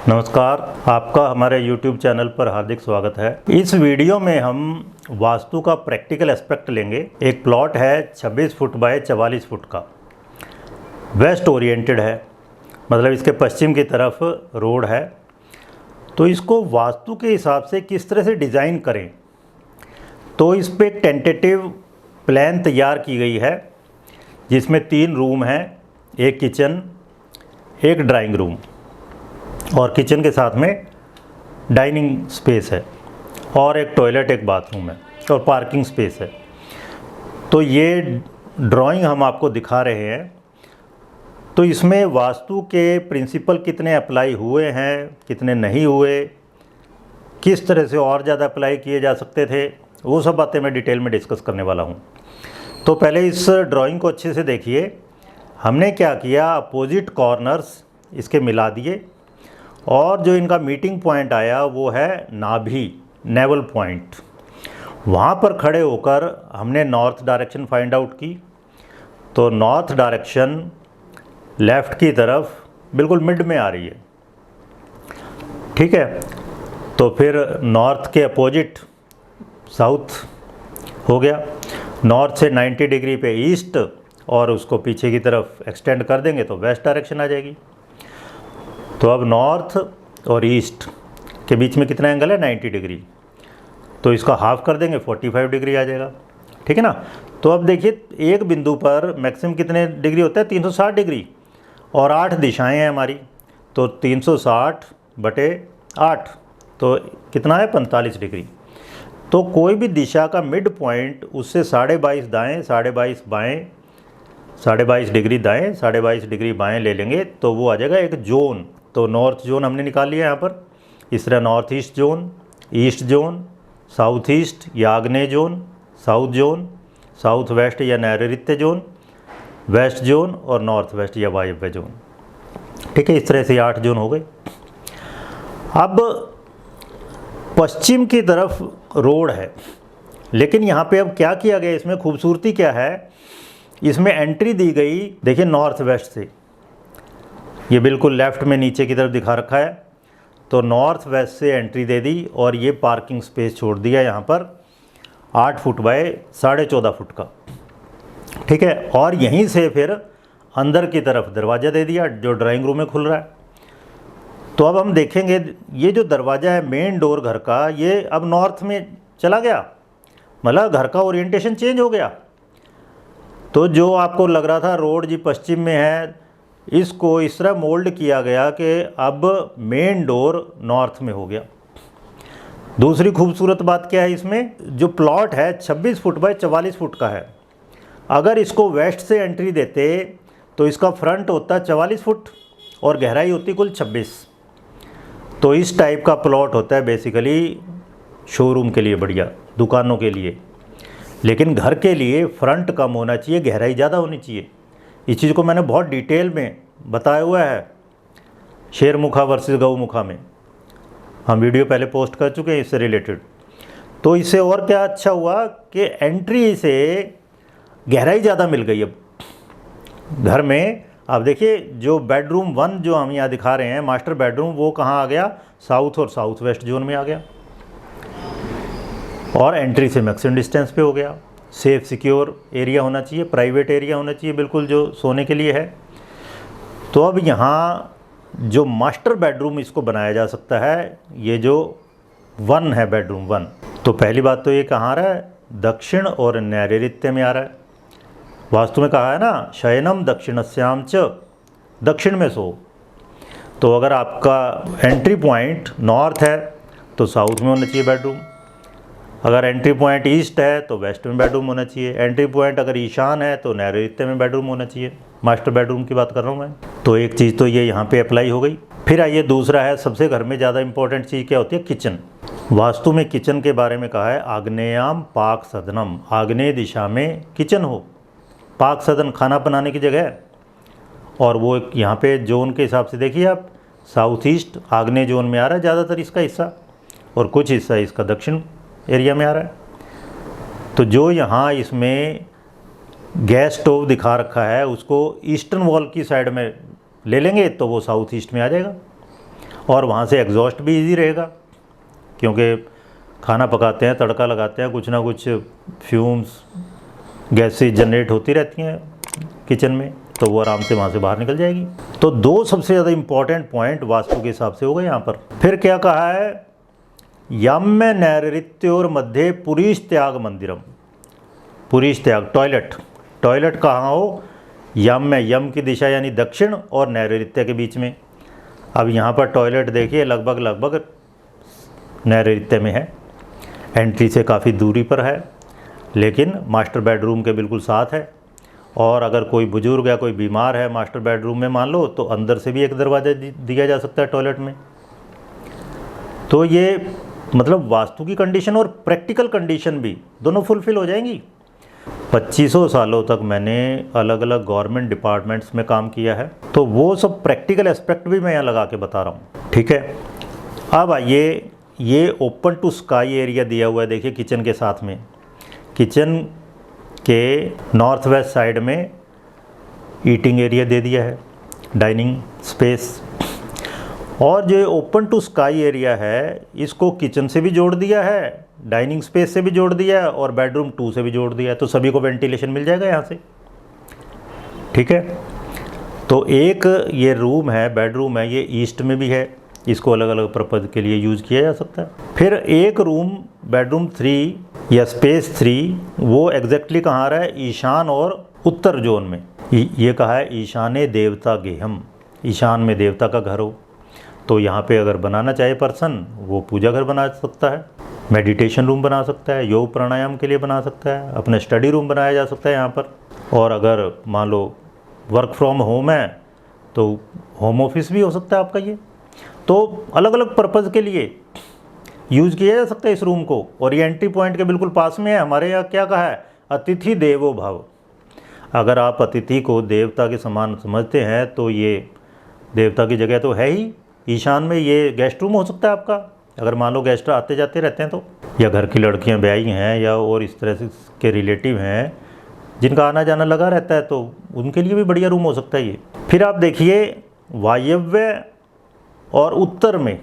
नमस्कार, आपका हमारे YouTube चैनल पर हार्दिक स्वागत है। इस वीडियो में हम वास्तु का प्रैक्टिकल एस्पेक्ट लेंगे। एक प्लॉट है 26 फुट बाय 44 फुट का, वेस्ट ओरिएंटेड है, मतलब इसके पश्चिम की तरफ रोड है। तो इसको वास्तु के हिसाब से किस तरह से डिज़ाइन करें, तो इस पर एक टेंटेटिव प्लान तैयार की गई है, जिसमें 3 रूम हैं, एक किचन, एक ड्राइंग रूम और किचन के साथ में डाइनिंग स्पेस है और एक टॉयलेट, एक बाथरूम है और पार्किंग स्पेस है। तो ये ड्राइंग हम आपको दिखा रहे हैं। तो इसमें वास्तु के प्रिंसिपल कितने अप्लाई हुए हैं, कितने नहीं हुए, किस तरह से और ज़्यादा अप्लाई किए जा सकते थे, वो सब बातें मैं डिटेल में डिस्कस करने वाला हूँ। तो पहले इस ड्राइंग को अच्छे से देखिए। हमने क्या किया, अपोजिट कॉर्नर्स इसके मिला दिए और जो इनका मीटिंग पॉइंट आया वो है नाभि, नेवल पॉइंट। वहाँ पर खड़े होकर हमने नॉर्थ डायरेक्शन फाइंड आउट की। तो नॉर्थ डायरेक्शन लेफ़्ट की तरफ बिल्कुल मिड में आ रही है, ठीक है। तो फिर नॉर्थ के अपोजिट साउथ हो गया। नॉर्थ से 90 डिग्री पे ईस्ट और उसको पीछे की तरफ एक्सटेंड कर देंगे तो वेस्ट डायरेक्शन आ जाएगी। तो अब नॉर्थ और ईस्ट के बीच में कितना एंगल है, 90 डिग्री। तो इसका हाफ कर देंगे, 45 डिग्री आ जाएगा, ठीक है ना। तो अब देखिए, एक बिंदु पर मैक्सिमम कितने डिग्री होता है, 360 डिग्री और 8 दिशाएं हैं हमारी। तो 360 बटे 8 तो कितना है, 45 डिग्री। तो कोई भी दिशा का मिड पॉइंट उससे 22.5 दाएँ, 22.5 बाएँ, 22.5 डिग्री दाएँ, 22.5 डिग्री बाएँ ले लेंगे तो वो आ जाएगा एक जोन। तो नॉर्थ जोन हमने निकाल लिया यहाँ पर। इस तरह north east zone, east zone, south east या आग्नेय zone, south zone, south west या नैऋत्य जोन, वेस्ट जोन और नॉर्थ वेस्ट या वायव्य जोन, ठीक है। इस तरह से 8 जोन हो गए। अब पश्चिम की तरफ रोड है, लेकिन यहाँ पे अब क्या किया गया, इसमें खूबसूरती क्या है, इसमें एंट्री दी गई, देखिए नॉर्थ वेस्ट से, ये बिल्कुल लेफ़्ट में नीचे की तरफ दिखा रखा है। तो नॉर्थ वेस्ट से एंट्री दे दी और ये पार्किंग स्पेस छोड़ दिया यहाँ पर 8 फुट बाय 14.5 फुट का, ठीक है। और यहीं से फिर अंदर की तरफ दरवाज़ा दे दिया जो ड्राइंग रूम में खुल रहा है। तो अब हम देखेंगे, ये जो दरवाज़ा है मेन डोर घर का, ये अब नॉर्थ में चला गया, मतलब घर का ओरिएंटेशन चेंज हो गया। तो जो आपको लग रहा था रोड जी पश्चिम में है, इसको इस तरह मोल्ड किया गया कि अब मेन डोर नॉर्थ में हो गया। दूसरी खूबसूरत बात क्या है, इसमें जो प्लॉट है 26 फुट बाय 44 फुट का है। अगर इसको वेस्ट से एंट्री देते तो इसका फ्रंट होता 44 फुट और गहराई होती कुल 26। तो इस टाइप का प्लॉट होता है बेसिकली शोरूम के लिए, बढ़िया दुकानों के लिए। लेकिन घर के लिए फ्रंट कम होना चाहिए, गहराई ज़्यादा होनी चाहिए। इस चीज़ को मैंने बहुत डिटेल में बताया हुआ है शेरमुखा वर्सेस गौमुखा में, हम वीडियो पहले पोस्ट कर चुके हैं इससे रिलेटेड। तो इससे और क्या अच्छा हुआ कि एंट्री से गहराई ज़्यादा मिल गई। अब घर में आप देखिए, जो बेडरूम 1 जो हम यहाँ दिखा रहे हैं, मास्टर बेडरूम, वो कहाँ आ गया, साउथ और साउथ वेस्ट जोन में आ गया और एंट्री से मैक्सिमम डिस्टेंस पे हो गया। सेफ सिक्योर एरिया होना चाहिए, प्राइवेट एरिया होना चाहिए बिल्कुल, जो सोने के लिए है। तो अब यहाँ जो मास्टर बेडरूम इसको बनाया जा सकता है, ये जो 1 है, बेडरूम 1। तो पहली बात तो ये कहाँ आ रहा है, दक्षिण और नैऋत्य में आ रहा है। वास्तु में कहा है ना, शयनम दक्षिणस्याम च, दक्षिण में सो। तो अगर आपका एंट्री पॉइंट नॉर्थ है तो साउथ में होना चाहिए बेडरूम। अगर एंट्री पॉइंट ईस्ट है तो वेस्ट में बेडरूम होना चाहिए। एंट्री पॉइंट अगर ईशान है तो नैऋत्य में बेडरूम होना चाहिए। मास्टर बेडरूम की बात कर रहा हूँ मैं। तो एक चीज़ तो ये यहाँ पे अप्लाई हो गई। फिर आइए दूसरा है, सबसे घर में ज़्यादा इंपॉर्टेंट चीज़ क्या होती है, किचन। वास्तु में किचन के बारे में कहा है, आग्नेयाम पाक सदनम, आग्नेय दिशा में किचन हो। पाक सदन खाना बनाने की जगह है, और वो यहाँ पे जोन के हिसाब से देखिए आप, साउथ ईस्ट आग्नेय जोन में आ रहा है ज़्यादातर इसका हिस्सा, और कुछ हिस्सा इसका दक्षिण एरिया में आ रहा है। तो जो यहाँ इसमें गैस स्टोव दिखा रखा है, उसको ईस्टर्न वॉल की साइड में ले लेंगे तो वो साउथ ईस्ट में आ जाएगा। और वहाँ से एग्जॉस्ट भी इजी रहेगा, क्योंकि खाना पकाते हैं, तड़का लगाते हैं, कुछ ना कुछ फ्यूम्स गैसेज जनरेट होती रहती हैं किचन में, तो वो आराम से वहाँ से बाहर निकल जाएगी। तो दो सबसे ज़्यादा इम्पॉर्टेंट पॉइंट वास्तु के हिसाब से हो गए यहाँ पर। फिर क्या कहा है, याम्य नैऋत्योर मध्य पुरीश त्याग मंदिरम। पुरीश त्याग टॉयलेट, टॉयलेट कहाँ हो, याम्य, यम की दिशा यानी दक्षिण और नैऋत्य के बीच में। अब यहाँ पर टॉयलेट देखिए लगभग नैऋत्य में है, एंट्री से काफ़ी दूरी पर है, लेकिन मास्टर बेडरूम के बिल्कुल साथ है। और अगर कोई बुजुर्ग या कोई बीमार है मास्टर बेडरूम में मान लो, तो अंदर से भी एक दरवाज़ा दिया जा सकता है टॉयलेट में। तो ये मतलब वास्तु की कंडीशन और प्रैक्टिकल कंडीशन भी दोनों फुलफ़िल हो जाएंगी। 2500 सालों तक मैंने अलग अलग गवर्नमेंट डिपार्टमेंट्स में काम किया है, तो वो सब प्रैक्टिकल एस्पेक्ट भी मैं यहाँ लगा के बता रहा हूँ, ठीक है। अब आइए, ये ओपन टू स्काई एरिया दिया हुआ है, देखिए किचन के साथ में। किचन के नॉर्थ वेस्ट साइड में ईटिंग एरिया दे दिया है, डाइनिंग स्पेस, और जो ओपन टू स्काई एरिया है इसको किचन से भी जोड़ दिया है, डाइनिंग स्पेस से भी जोड़ दिया है और बेडरूम 2 से भी जोड़ दिया है, तो सभी को वेंटिलेशन मिल जाएगा यहाँ से, ठीक है। तो एक ये रूम है, बेडरूम है, ये ईस्ट में भी है, इसको अलग अलग पर्पज़ के लिए यूज़ किया जा सकता है। फिर एक रूम बेडरूम 3 या स्पेस 3 वो एग्जैक्टली कहाँ आ रहा है, ईशान और उत्तर जोन में। ये कहा है ईशाने देवता गेहम, ईशान में देवता का घर हो, तो यहाँ पे अगर बनाना चाहे पर्सन वो पूजा घर बना सकता है, मेडिटेशन रूम बना सकता है, योग प्राणायाम के लिए बना सकता है, अपना स्टडी रूम बनाया जा सकता है यहाँ पर। और अगर मान लो वर्क फ्रॉम होम है तो होम ऑफिस भी हो सकता है आपका ये। तो अलग अलग पर्पज़ के लिए यूज़ किया जा सकता है इस रूम को। और ये एंट्री पॉइंट के बिल्कुल पास में है। हमारे यहाँ क्या कहा है, अतिथि देवो भव। अगर आप अतिथि को देवता के समान समझते हैं तो ये देवता की जगह तो है ही। ईशान में ये गेस्ट रूम हो सकता है आपका, अगर मान लो गेस्ट आते जाते रहते हैं तो, या घर की लड़कियां ब्याही हैं या और इस तरह से के रिलेटिव हैं जिनका आना जाना लगा रहता है, तो उनके लिए भी बढ़िया रूम हो सकता है ये। फिर आप देखिए वायव्य और उत्तर में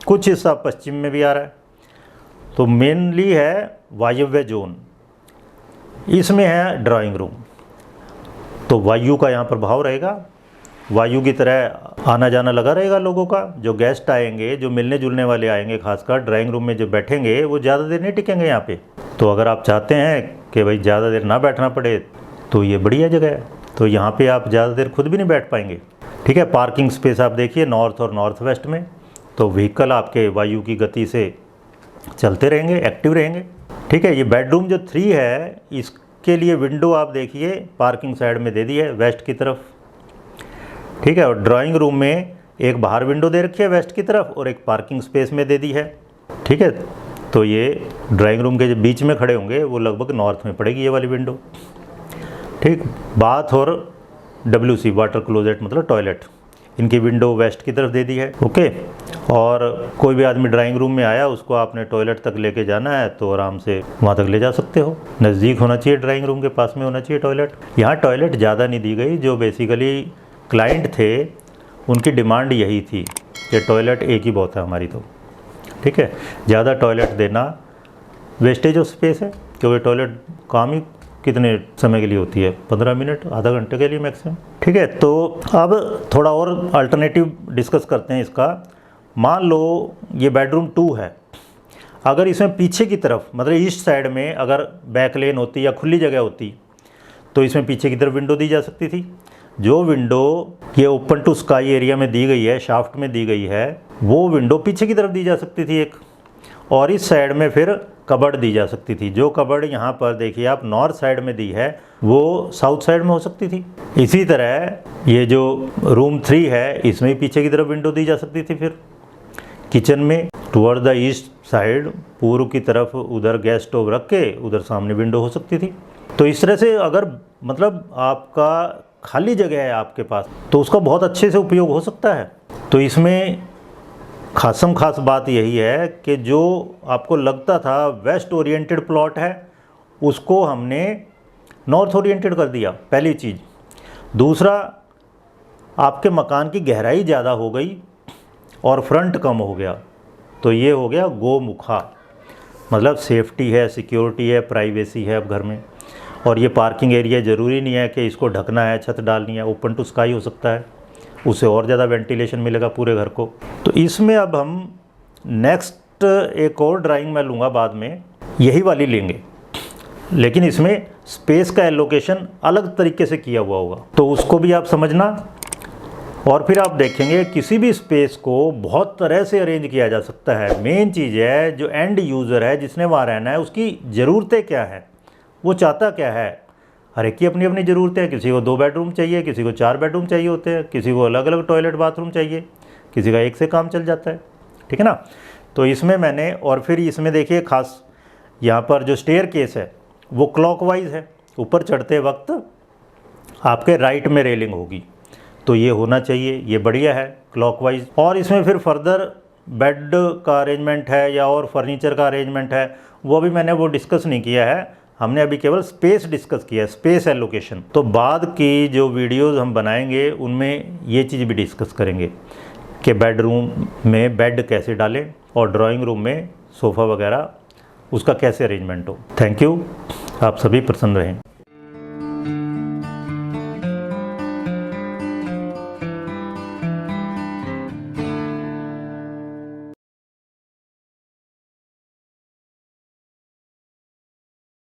कुछ हिस्सा पश्चिम में भी आ रहा है, तो मेनली है वायव्य जोन, इसमें है ड्राइंग रूम। तो वायु का यहाँ प्रभाव रहेगा, वायु की तरह आना जाना लगा रहेगा लोगों का। जो गेस्ट आएंगे, जो मिलने जुलने वाले आएंगे, खासकर ड्राइंग रूम में जो बैठेंगे वो ज़्यादा देर नहीं टिकेंगे यहाँ पे। तो अगर आप चाहते हैं कि भाई ज़्यादा देर ना बैठना पड़े तो ये बढ़िया जगह है। तो यहाँ पे आप ज़्यादा देर खुद भी नहीं बैठ पाएंगे, ठीक है। पार्किंग स्पेस आप देखिए नॉर्थ और नॉर्थ वेस्ट में, तो व्हीकल आपके वायु की गति से चलते रहेंगे, एक्टिव रहेंगे, ठीक है। ये बेडरूम जो 3 है इसके लिए विंडो आप देखिए पार्किंग साइड में दे दी है वेस्ट की तरफ, ठीक है। और ड्राइंग रूम में एक बाहर विंडो दे रखी है वेस्ट की तरफ और एक पार्किंग स्पेस में दे दी है, ठीक है। तो ये ड्राइंग रूम के जो बीच में खड़े होंगे वो लगभग नॉर्थ में पड़ेगी ये वाली विंडो, ठीक। बाथ और WC वाटर क्लोजेट मतलब टॉयलेट, इनकी विंडो वेस्ट की तरफ दे दी है, ओके। और कोई भी आदमी ड्राइंग रूम में आया, उसको आपने टॉयलेट तक लेके जाना है तो आराम से वहाँ तक ले जा सकते हो। नज़दीक होना चाहिए, ड्राइंग रूम के पास में होना चाहिए टॉयलेट। यहाँ टॉयलेट ज़्यादा नहीं दी गई, जो बेसिकली क्लाइंट थे उनकी डिमांड यही थी कि टॉयलेट एक ही बहुत है हमारी, तो ठीक है। ज़्यादा टॉयलेट देना वेस्टेज ऑफ स्पेस है, क्योंकि टॉयलेट काम ही कितने समय के लिए होती है, 15 मिनट, आधा घंटे के लिए मैक्सिमम, ठीक है। तो अब थोड़ा और अल्टरनेटिव डिस्कस करते हैं इसका। मान लो ये बेडरूम 2 है, अगर इसमें पीछे की तरफ मतलब ईस्ट साइड में अगर बैक लेन होती या खुली जगह होती तो इसमें पीछे की तरफ विंडो दी जा सकती थी। जो विंडो ये ओपन टू स्काई एरिया में दी गई है, शाफ्ट में दी गई है, वो विंडो पीछे की तरफ दी जा सकती थी एक, और इस साइड में फिर कबर्ड दी जा सकती थी। जो कबर्ड यहाँ पर देखिए आप नॉर्थ साइड में दी है वो साउथ साइड में हो सकती थी। इसी तरह ये जो रूम 3 है इसमें पीछे की तरफ विंडो दी जा सकती थी। फिर किचन में टुवर्ड द ईस्ट साइड पूर्व की तरफ उधर गैस स्टोव रख के उधर सामने विंडो हो सकती थी। तो इस तरह से अगर मतलब आपका खाली जगह है आपके पास तो उसका बहुत अच्छे से उपयोग हो सकता है। तो इसमें खासम खास बात यही है कि जो आपको लगता था वेस्ट ओरिएंटेड प्लॉट है उसको हमने नॉर्थ ओरिएंटेड कर दिया, पहली चीज़। दूसरा, आपके मकान की गहराई ज़्यादा हो गई और फ्रंट कम हो गया तो ये हो गया गोमुखा, मतलब सेफ्टी है, सिक्योरिटी है, प्राइवेसी है अब घर में। और ये पार्किंग एरिया ज़रूरी नहीं है कि इसको ढकना है, छत डालनी है, ओपन टू स्काई हो सकता है, उससे और ज़्यादा वेंटिलेशन मिलेगा पूरे घर को। तो इसमें अब हम नेक्स्ट एक और ड्राइंग मैं लूँगा बाद में, यही वाली लेंगे, लेकिन इसमें स्पेस का एलोकेशन अलग तरीके से किया हुआ होगा, तो उसको भी आप समझना। और फिर आप देखेंगे किसी भी स्पेस को बहुत तरह से अरेंज किया जा सकता है। मेन चीज़ है जो एंड यूज़र है, जिसने वहाँ रहना है, उसकी ज़रूरतें क्या है, वो चाहता क्या है। हर एक की अपनी अपनी ज़रूरतें हैं। किसी को 2 बेडरूम चाहिए, किसी को 4 बेडरूम चाहिए होते हैं, किसी को अलग अलग टॉयलेट बाथरूम चाहिए, किसी का एक से काम चल जाता है, ठीक है ना। तो इसमें मैंने, और फिर इसमें देखिए खास यहाँ पर जो स्टेयर केस है वो क्लॉकवाइज है, ऊपर चढ़ते वक्त आपके राइट में रेलिंग होगी, तो ये होना चाहिए, ये बढ़िया है क्लॉकवाइज। और इसमें फिर फर्दर बेड का अरेंजमेंट है या और फर्नीचर का अरेंजमेंट है, वो भी मैंने वो डिस्कस नहीं किया है, हमने अभी केवल स्पेस डिस्कस किया है, स्पेस एलोकेशन। तो बाद की जो वीडियोस हम बनाएंगे उनमें ये चीज़ भी डिस्कस करेंगे कि बेडरूम में बेड कैसे डालें और ड्राइंग रूम में सोफ़ा वगैरह उसका कैसे अरेंजमेंट हो। थैंक यू, आप सभी प्रसन्न रहें।